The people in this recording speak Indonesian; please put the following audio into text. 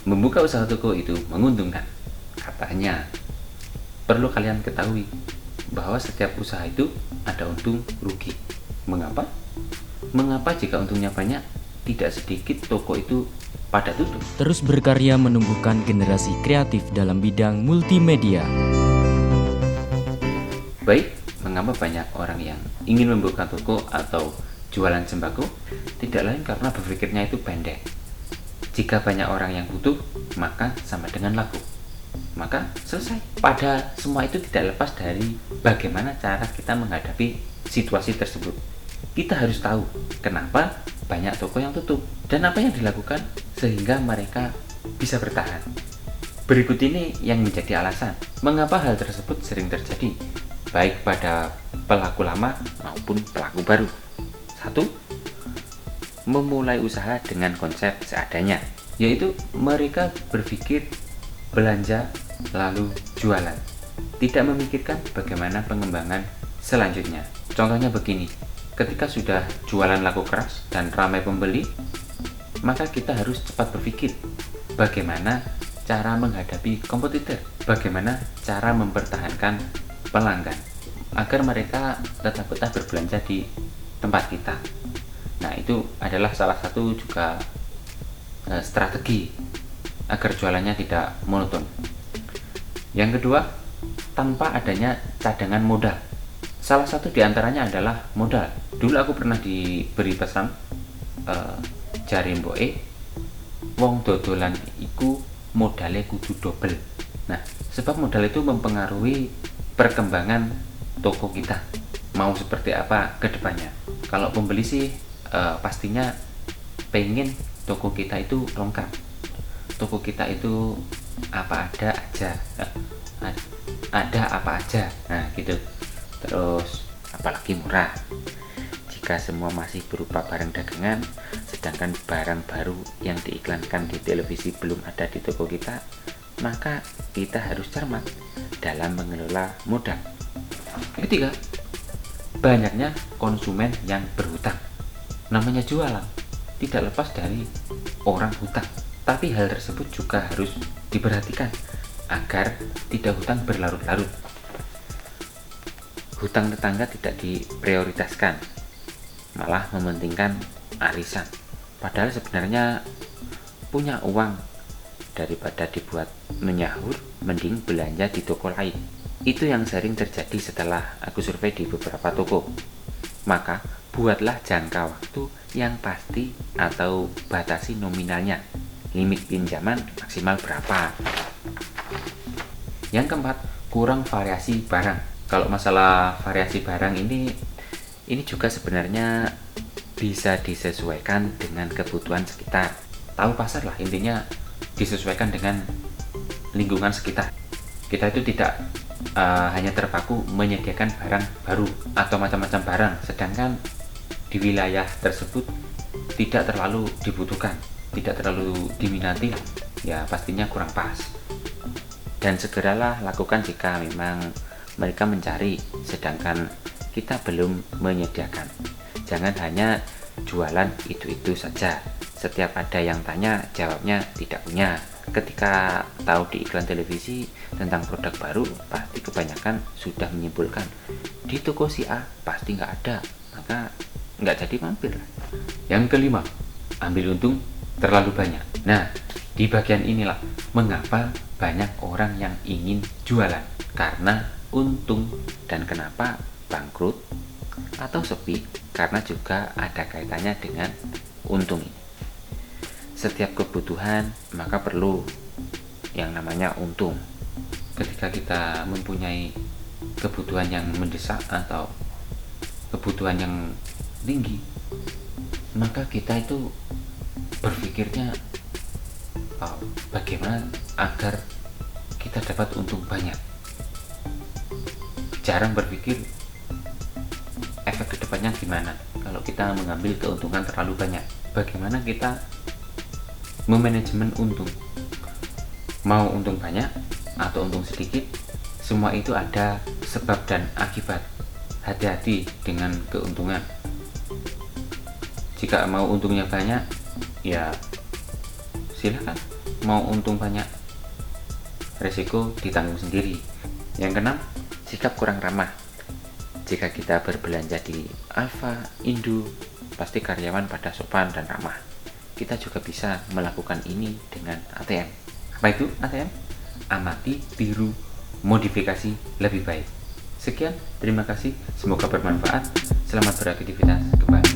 Membuka usaha toko itu menguntungkan. Katanya, perlu kalian ketahui bahwa setiap usaha itu ada untung rugi. Mengapa? Mengapa jika untungnya banyak, tidak sedikit toko itu pada tutup? Terus berkarya menumbuhkan generasi kreatif dalam bidang multimedia. Baik, mengapa banyak orang yang ingin membuka toko atau jualan sembako? Tidak lain karena berpikirnya itu pendek. Jika banyak orang yang butuh, maka sama dengan laku. Maka selesai. Pada semua itu tidak lepas dari bagaimana cara kita menghadapi situasi tersebut. Kita harus tahu kenapa banyak toko yang tutup dan apa yang dilakukan sehingga mereka bisa bertahan. Berikut ini yang menjadi alasan mengapa hal tersebut sering terjadi, baik pada pelaku lama maupun pelaku baru. 1. Memulai usaha dengan konsep seadanya, yaitu mereka berpikir belanja lalu jualan, tidak memikirkan bagaimana pengembangan selanjutnya. Contohnya begini, ketika sudah jualan laku keras dan ramai pembeli, maka kita harus cepat berpikir bagaimana cara menghadapi kompetitor, bagaimana cara mempertahankan pelanggan agar mereka tetap betah berbelanja di tempat kita. Nah, itu adalah salah satu juga strategi agar jualannya tidak monoton. Yang kedua, tanpa adanya cadangan modal. Salah satu diantaranya adalah modal. Dulu aku pernah diberi pesan, jare mboke, wong dodolan iku modalnya kudu double. Nah, sebab modal itu mempengaruhi perkembangan toko kita mau seperti apa ke depannya. Kalau pembeli sih pastinya pengen toko kita itu lengkap, toko kita itu apa ada aja, ada apa aja, nah gitu. Terus apalagi murah. Jika semua masih berupa barang dagangan, sedangkan barang baru yang diiklankan di televisi belum ada di toko kita, maka kita harus cermat dalam mengelola modal. Ketiga, banyaknya konsumen yang berhutang. Namanya jualan tidak lepas dari orang hutang, tapi hal tersebut juga harus diperhatikan agar tidak hutang berlarut-larut. Hutang tetangga tidak diprioritaskan, malah mementingkan arisan. Padahal sebenarnya punya uang daripada dibuat menyahur, mending belanja di toko lain. Itu yang sering terjadi setelah aku survei di beberapa toko. Maka buatlah jangka waktu yang pasti atau batasi nominalnya. Limit pinjaman maksimal berapa. Yang keempat, kurang variasi barang. Kalau masalah variasi barang ini juga sebenarnya bisa disesuaikan dengan kebutuhan sekitar. Tahu pasar lah, intinya disesuaikan dengan lingkungan sekitar. Kita itu tidak hanya terpaku menyediakan barang baru atau macam-macam barang, sedangkan di wilayah tersebut tidak terlalu dibutuhkan, tidak terlalu diminati, ya pastinya kurang pas. Dan segeralah lakukan jika memang mereka mencari sedangkan kita belum menyediakan. Jangan hanya jualan itu-itu saja. Setiap ada yang tanya, jawabnya tidak punya. Ketika tahu di iklan televisi tentang produk baru, pasti kebanyakan sudah menyimpulkan di toko si A pasti nggak ada, maka nggak jadi mampir. Yang kelima, ambil untung terlalu banyak. Nah, di bagian inilah mengapa banyak orang yang ingin jualan, karena untung. Dan kenapa bangkrut atau sepi, karena juga ada kaitannya dengan untung ini. Setiap kebutuhan maka perlu yang namanya untung. Ketika kita mempunyai kebutuhan yang mendesak atau kebutuhan yang tinggi, maka kita itu berpikirnya bagaimana agar kita dapat untung banyak. Jarang berpikir efek kedepannya gimana kalau kita mengambil keuntungan terlalu banyak. Bagaimana kita memanajemen untung, mau untung banyak atau untung sedikit, semua itu ada sebab dan akibat. Hati-hati dengan keuntungan. Jika mau untungnya banyak, ya silakan, mau untung banyak, resiko ditanggung sendiri. Yang keenam, sikap kurang ramah. Jika kita berbelanja di Alfa, Indo, pasti karyawan pada sopan dan ramah. Kita juga bisa melakukan ini dengan ATM. Apa itu ATM? Amati, tiru, modifikasi lebih baik. Sekian, terima kasih. Semoga bermanfaat. Selamat beraktivitas kembali.